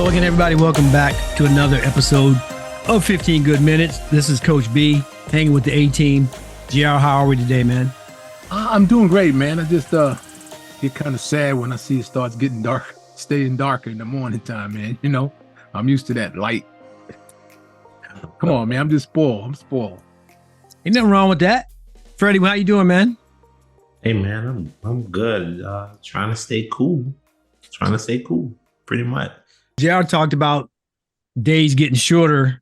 Hello again, everybody. Welcome back to another episode of 15 Good Minutes. This is Coach B, hanging with the A-Team. GR, how are we today, man? I'm doing great, man. I just get kind of sad when I see it starts getting dark, staying darker in the morning time, man. You know, I'm used to that light. Come on, man. I'm just spoiled. I'm spoiled. Ain't nothing wrong with that. Freddie, how you doing, man? Hey, man, I'm good. Trying to stay cool. Pretty much. JR talked about days getting shorter,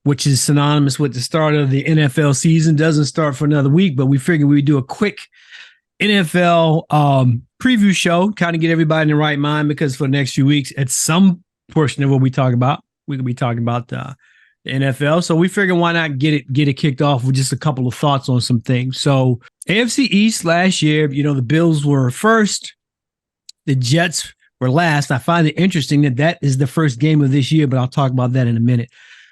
which is synonymous with the start of the NFL season. Doesn't start for another week, but we figured we'd do a quick NFL preview show, kind of get everybody in the right mind, because for the next few weeks, at some portion of what we talk about, we could be talking about the NFL. So we figured why not get it kicked off with just a couple of thoughts on some things. So AFC East last year, you know, the Bills were first, the Jets were last. I find it interesting that is the first game of this year, but I'll talk about that in a minute.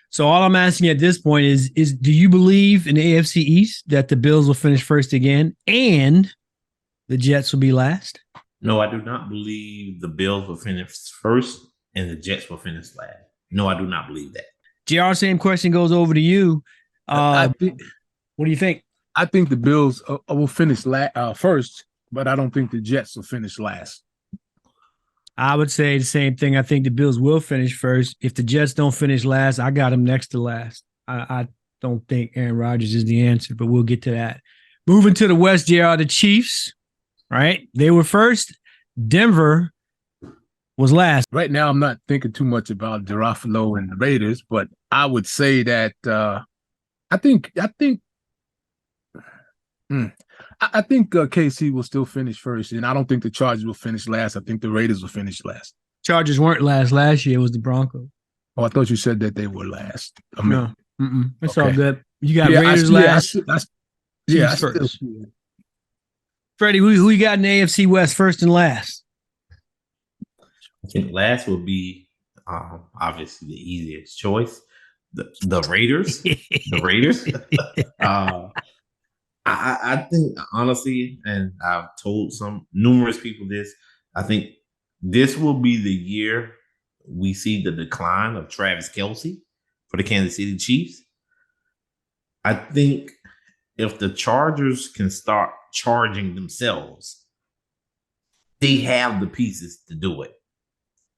So all I'm asking at this point is do you believe in the AFC East that the Bills will finish first again and the Jets will be last? No, I do not believe the Bills will finish first and the Jets will finish last. No, I do not believe that. JR, same question goes over to you. What do you think? I think the Bills will finish first, but I don't think the Jets will finish last. I would say the same thing. I think the Bills will finish first. If the Jets don't finish last, I got them next to last. I don't think Aaron Rodgers is the answer, but we'll get to that. Moving to the West, JR, the Chiefs, right? They were first. Denver was last. Right now, I'm not thinking too much about Garofalo and the Raiders, but I would say that I think KC will still finish first, and I don't think the Chargers will finish last. I think the Raiders will finish last. Chargers weren't last year. It was the Broncos. Oh, I thought you said that they were last. No, it's okay. all good. You got Raiders last. First. Freddie, who you got in the AFC West first and last? I think last will be obviously the easiest choice. The Raiders. The Raiders. I think, honestly, and I've told numerous people this, I think this will be the year we see the decline of Travis Kelce for the Kansas City Chiefs. I think if the Chargers can start charging themselves, they have the pieces to do it.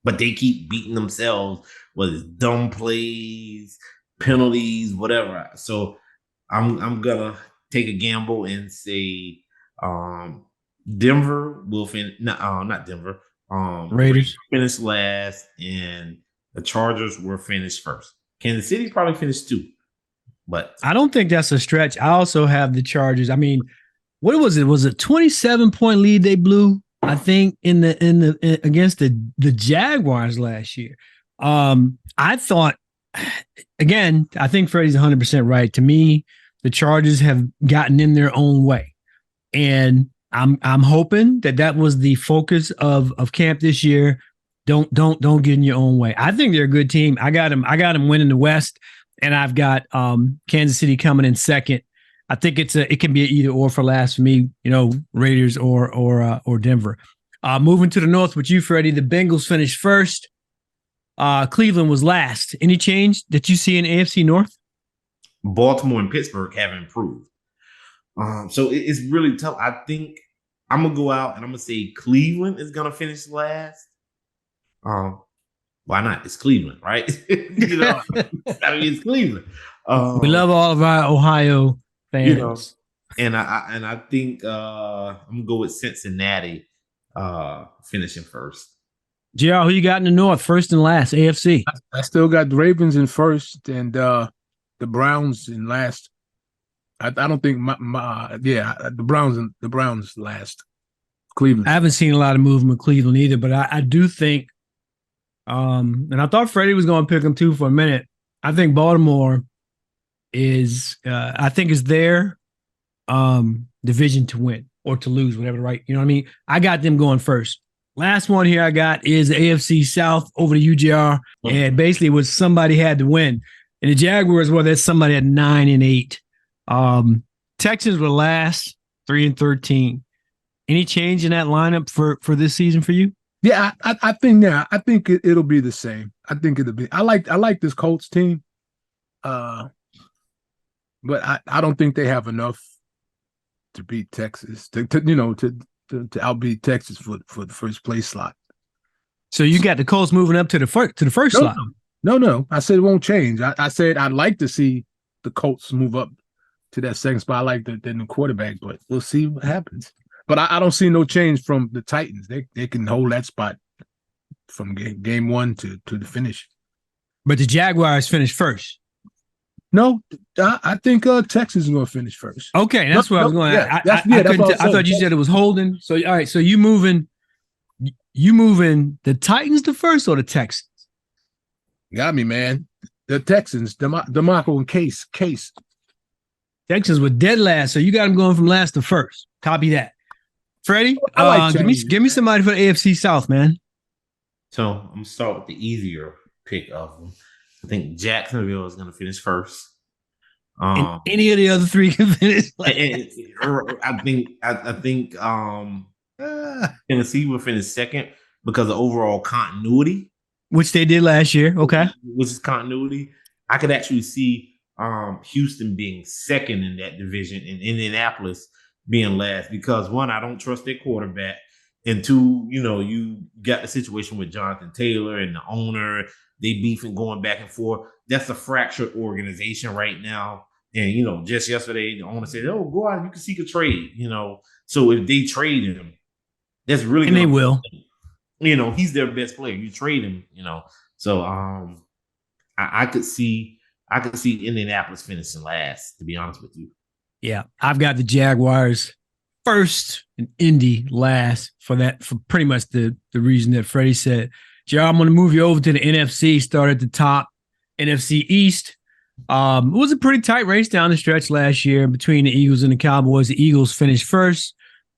But they keep beating themselves, whether it's dumb plays, penalties, whatever. So I'm gonna take a gamble and say Denver will finish. Not Denver. Raiders finish last, and the Chargers will finish first. Kansas City probably finished two, but I don't think that's a stretch. I also have the Chargers. I mean, what was it? Was it 27-point lead they blew? I think in the against the Jaguars last year. I thought, again, I think Freddie's 100% right. To me, the Chargers have gotten in their own way, and I'm hoping that was the focus of camp this year. Don't get in your own way. I think they're a good team. I got them winning the West, and I've got Kansas City coming in second. I think it can be an either or for last for me. You know, Raiders or Denver. Moving to the North with you, Freddie. The Bengals finished first. Cleveland was last. Any change that you see in AFC North? Baltimore and Pittsburgh have improved. So it's really tough. I think I'm going to go out and I'm going to say Cleveland is going to finish last. Why not? It's Cleveland, right? You know, I mean, it's Cleveland. We love all of our Ohio fans. You know, and I think I'm going to go with Cincinnati finishing first. JR, who you got in the North, first and last, AFC? I still got the Ravens in first and the Browns in last. I don't think the Browns last. Cleveland. I haven't seen a lot of movement in Cleveland either, but I do think, and I thought Freddie was going to pick them too for a minute. I think Baltimore is their division to win or to lose, whatever, right? You know what I mean? I got them going first. Last one here I got is the AFC South over to UJR, and basically what somebody had to win. And the Jaguars, well, that's somebody at 9-8. Texans were last, 3-13. Any change in that lineup for this season for you? Yeah, I think now. I think it'll be the same. I think it'll be. I like this Colts team, but I don't think they have enough to beat Texas. To outbeat Texas for the first place slot. So you got the Colts moving up to the first No, slot. no. I said it won't change. I said I'd like to see the Colts move up to that second spot. I like the new quarterback, but we'll see what happens. But I don't see no change from the Titans. They can hold that spot from game one to the finish. But the Jaguars finished first. No, I think Texas is going to finish first. Okay, that's where I was going. Yeah, I thought you said it was holding. So all right, so you moving the Titans to first or the Texans? Got me, man. The Texans, DeMarco and Case. Texans were dead last, so you got them going from last to first. Copy that. Freddie, give me somebody for the AFC South, man. So I'm gonna start with the easier pick of them. I think Jacksonville is gonna finish first. And any of the other three can finish. I think Tennessee will finish second because of overall continuity, which they did last year. Okay, which is continuity. I could actually see Houston being second in that division and Indianapolis being last because one, I don't trust their quarterback, and two, you got the situation with Jonathan Taylor and the owner. They beefing going back and forth. That's a fractured organization right now. And just yesterday, the owner said, "Oh, go out, you can seek a trade." So if they trade him, that's really and they will. He's their best player. You trade him, So I could see Indianapolis finishing last, to be honest with you. Yeah, I've got the Jaguars first and Indy last for pretty much the reason that Freddie said. Jared, I'm going to move you over to the NFC, start at the top, NFC East. It was a pretty tight race down the stretch last year between the Eagles and the Cowboys. The Eagles finished first.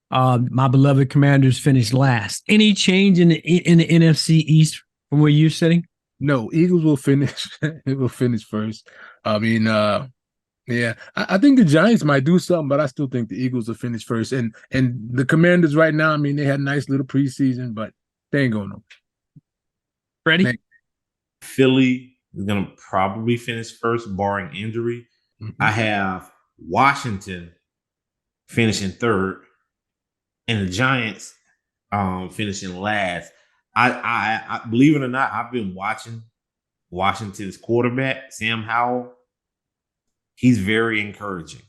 My beloved Commanders finished last. Any change in the NFC East from where you're sitting? No, Eagles will finish. It will finish first. I mean, yeah, I think the Giants might do something, but I still think the Eagles will finish first. And the Commanders right now, I mean, they had a nice little preseason, but they ain't going nowhere. Freddie? Philly is going to probably finish first, barring injury. Mm-hmm. I have Washington finishing third, and the Giants finishing last. I believe it or not, I've been watching Washington's quarterback, Sam Howell. He's very encouraging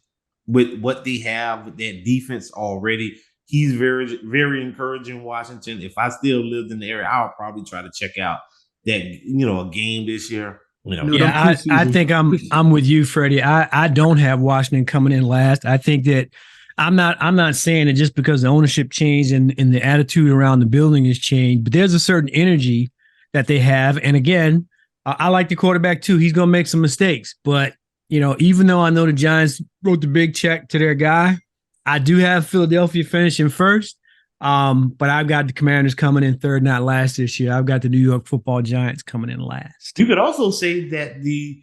with what they have with that defense already. He's very, very encouraging Washington. If I still lived in the area, I would probably try to check out that, a game this year. Yeah, I think I'm with you, Freddie. I don't have Washington coming in last. I think that I'm not saying it just because the ownership changed and the attitude around the building has changed, but there's a certain energy that they have. And again, I like the quarterback too. He's going to make some mistakes, but even though I know the Giants wrote the big check to their guy, I do have Philadelphia finishing first. But I've got the Commanders coming in third, not last this year. I've got the New York Football Giants coming in last. You could also say that the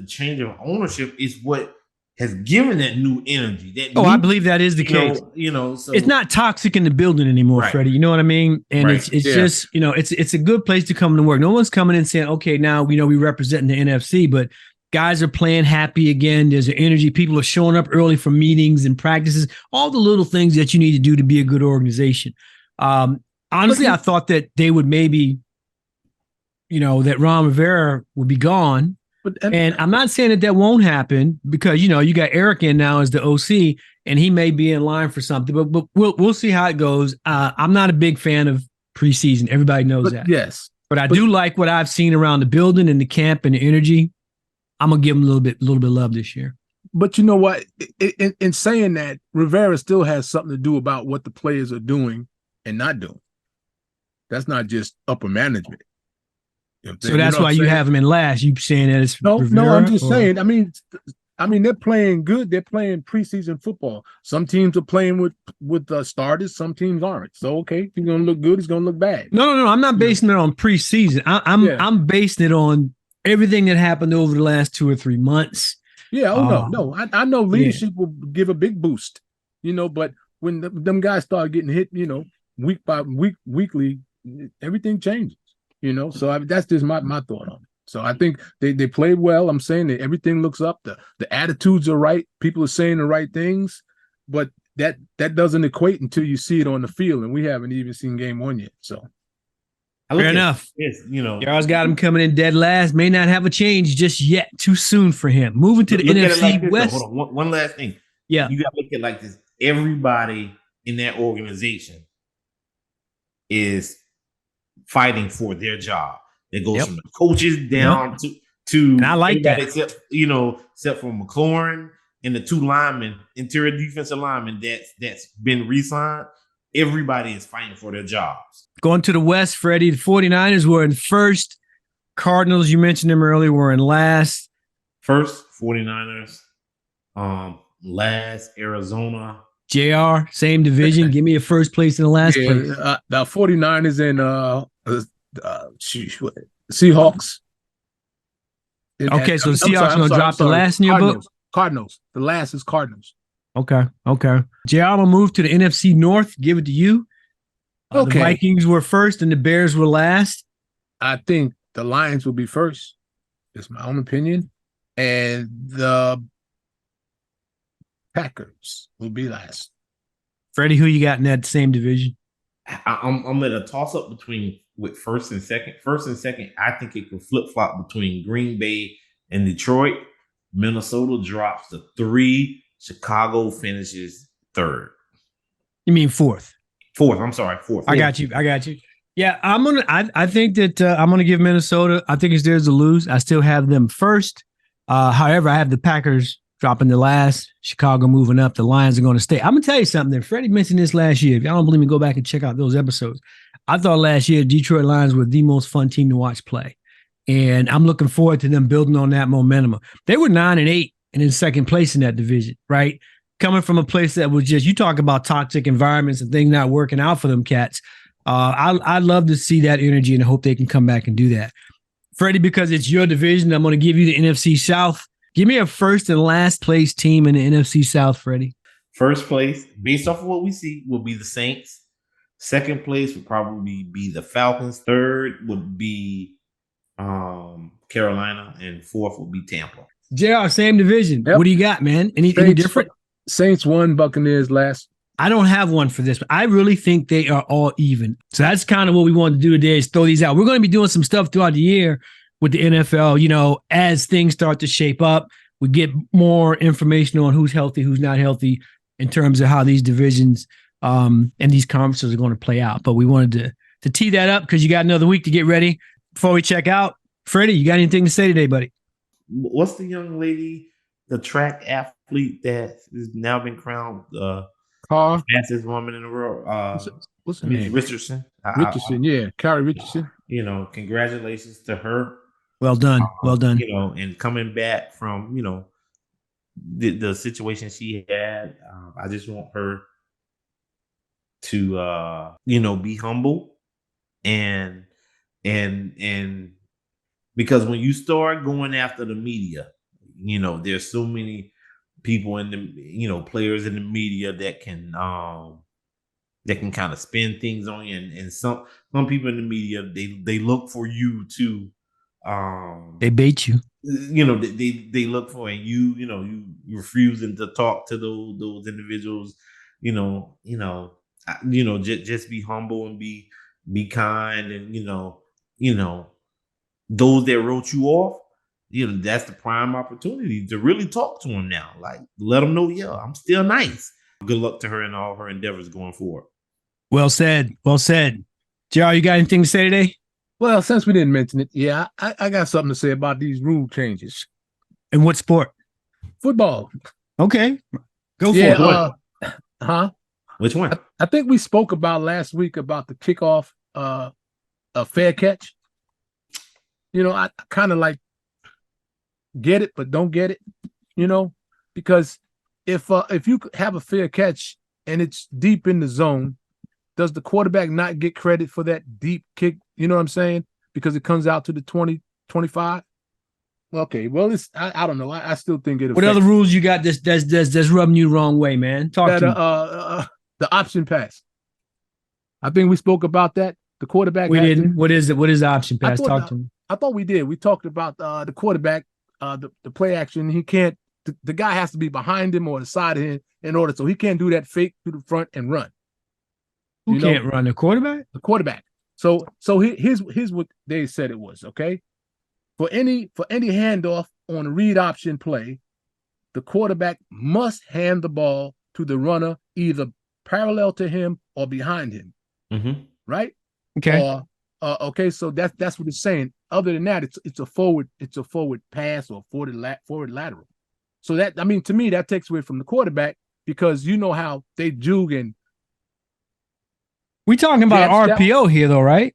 change of ownership is what has given that new energy. I believe that is the case. So it's not toxic in the building anymore, right. Freddie. You know what I mean? And right. it's just, it's a good place to come to work. No one's coming in saying, okay, now we representing the NFC, but guys are playing happy again. There's an energy. People are showing up early for meetings and practices, all the little things that you need to do to be a good organization. Honestly, I thought that they would maybe, that Ron Rivera would be gone. And I'm not saying that won't happen because, you got Eric in now as the OC and he may be in line for something, but we'll see how it goes. I'm not a big fan of preseason. Everybody knows that. Yes. But I do like what I've seen around the building and the camp and the energy. I'm going to give him a little bit of love this year. But you know what? In saying that, Rivera still has something to do about what the players are doing and not doing. That's not just upper management. So that's why you have him in last. You saying that it's no, Rivera, no. I'm just saying. I mean, they're playing good. They're playing preseason football. Some teams are playing with starters. Some teams aren't. So okay, he's gonna look good. He's gonna look bad. No. I'm not basing it on preseason. I'm basing it on everything that happened over the last 2 or 3 months. Yeah. No. I know leadership will give a big boost. But when them guys start getting hit, week by week, weekly, everything changes. So that's just my thought on it. So I think they played well. I'm saying that everything looks up. The attitudes are right. People are saying the right things, but that doesn't equate until you see it on the field, and we haven't even seen game one yet. So fair enough. Y'all's got him coming in dead last. May not have a change just yet. Too soon for him. Moving to the NFC West. Hold on. One last thing. Yeah. You got to look at it like this. Everybody in that organization is fighting for their job. It goes from the coaches down to and I like that. Except for McLaurin and the two linemen, interior defensive linemen that's been re-signed. Everybody is fighting for their jobs. Going to the West, Freddie, the 49ers were in first. Cardinals, you mentioned them earlier, were in last. First, 49ers. Last, Arizona. JR, same division. Give me a first place and a last place. The 49ers and Seahawks. Okay, so the Seahawks going to drop the last in your book? Cardinals. The last is Cardinals. Okay. JR will move to the NFC North. Give it to you. The Vikings were first and the Bears were last. I think the Lions will be first. It's my own opinion. And the Packers will be last. Freddie, who you got in that same division? I'm at a toss-up with first and second. First and second, I think it could flip-flop between Green Bay and Detroit. Minnesota drops to 3. Chicago finishes 3rd. You mean fourth? I'm sorry, fourth. I got you. Yeah, I think that I'm gonna give Minnesota. I think it's theirs to lose. I still have them first. However, I have the Packers dropping the last. Chicago moving up. The Lions are going to stay. I'm gonna tell you something. Freddie mentioned this last year. If y'all don't believe me, go back and check out those episodes. I thought last year Detroit Lions were the most fun team to watch play, and I'm looking forward to them building on that momentum. They were 9-8 and in second place in that division, right? Coming from a place that was just, you talk about toxic environments and things not working out for them cats. I'd love to see that energy and I hope they can come back and do that. Freddie, because it's your division, I'm going to give you the NFC South. Give me a first and last place team in the NFC South, Freddie. First place, based off of what we see, will be the Saints. Second place would probably be the Falcons. Third would be Carolina. And fourth would be Tampa. JR, same division. Yep. What do you got, man? Any different? Saints won, Buccaneers last. I don't have one for this, but I really think they are all even. So that's kind of what we wanted to do today is throw these out. We're going to be doing some stuff throughout the year with the NFL, as things start to shape up, we get more information on who's healthy, who's not healthy in terms of how these divisions and these conferences are going to play out. But we wanted to tee that up because you got another week to get ready. Before we check out, Freddie, you got anything to say today, buddy? What's the young lady, the track athlete that has now been crowned fastest woman in the world? What's her name? Richardson. Carrie Richardson. Congratulations to her. Well done. And coming back from, the situation she had, I just want her to, be humble and because when you start going after the media, there's so many people in the, players in the media that can kind of spin things on you. And some people in the media, they look for you to, they bait you. They look for, and you refusing to talk to those individuals. Just be humble and be kind, and those that wrote you off. That's the prime opportunity to really talk to them now. Like, let them know, I'm still nice. Good luck to her and all her endeavors going forward. Well said. JR, you got anything to say today? Well, since we didn't mention it, I got something to say about these rule changes. In what sport? Football. Okay. Go for it. Which one? I think we spoke about last week about the kickoff, a fair catch. I kind of like get it, but don't get it, because if you have a fair catch and it's deep in the zone, does the quarterback not get credit for that deep kick? You know what I'm saying? Because it comes out to the 20, 25. Okay, well, I don't know. I still think it. What other rules you got that's rubbing you the wrong way, man? Talk to me. The option pass. I think we spoke about that. The quarterback. We has to- didn't. What is it? What is the option I pass? thought Talk the- to me. I thought we did. We talked about the quarterback, the play action. He can't. The guy has to be behind him or the side of him in order, so he can't do that fake to the front and run. Who You know, can't run the quarterback? the quarterback. So here's what they said it was. Okay, for any handoff on a read option play, the quarterback must hand the ball to the runner either parallel to him or behind him. Mhm. Right? Okay. Okay, so that's what it's saying. Other than that, it's a forward pass or forward lateral. So that, I mean, to me, that takes away from the quarterback because you know how they jug and We talking about Jab step. RPO here, though, right?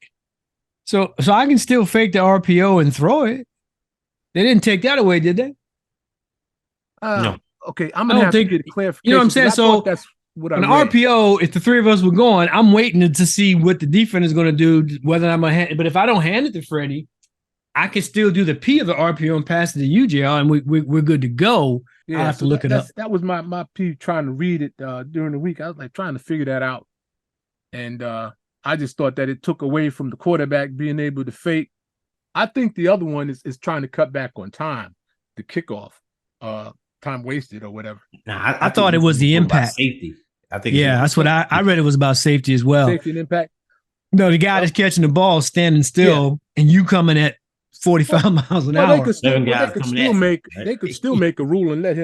So I can still fake the RPO and throw it. They didn't take that away, did they? No. Okay, I'm I gonna don't have think- to get a clarification. you know what I'm saying? 'cause I thought So, that's what I On the read. RPO, if the three of us were going, I'm waiting to see what the defense is going to do, whether I'm going to hand it. But if I don't hand it to Freddie, I can still do the P of the RPO and pass it to UJR, and we're good to go. Yeah, I'll have to look it up. That was my P trying to read it during the week. I was like trying to figure that out. And I just thought that it took away from the quarterback being able to fake. I think the other one is trying to cut back on time, the kickoff, time wasted or whatever. Nah, I thought it was the about impact. safety. I think. Yeah, that's what I read. It was about safety as well. Safety and impact. No, the guy that's catching the ball standing still, and you coming at 45 miles an Well, hour. they could still, Seven well, guys they could coming still at you, make right? they could still make a rule and let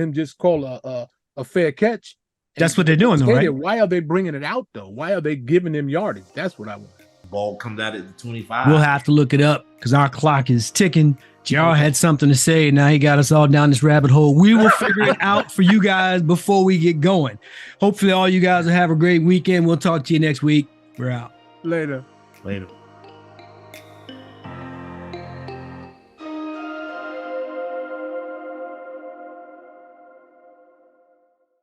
him just call a fair catch. And That's what they're doing, though, stay right? there. Why are they bringing it out though? Why are they giving him yardage? That's what I want. Ball comes out at the 25. We'll have to look it up because our clock is ticking. JR had something to say. Now he got us all down this rabbit hole. We will figure it out for you guys before we get going. Hopefully, all you guys will have a great weekend. We'll talk to you next week. We're out. Later. Later.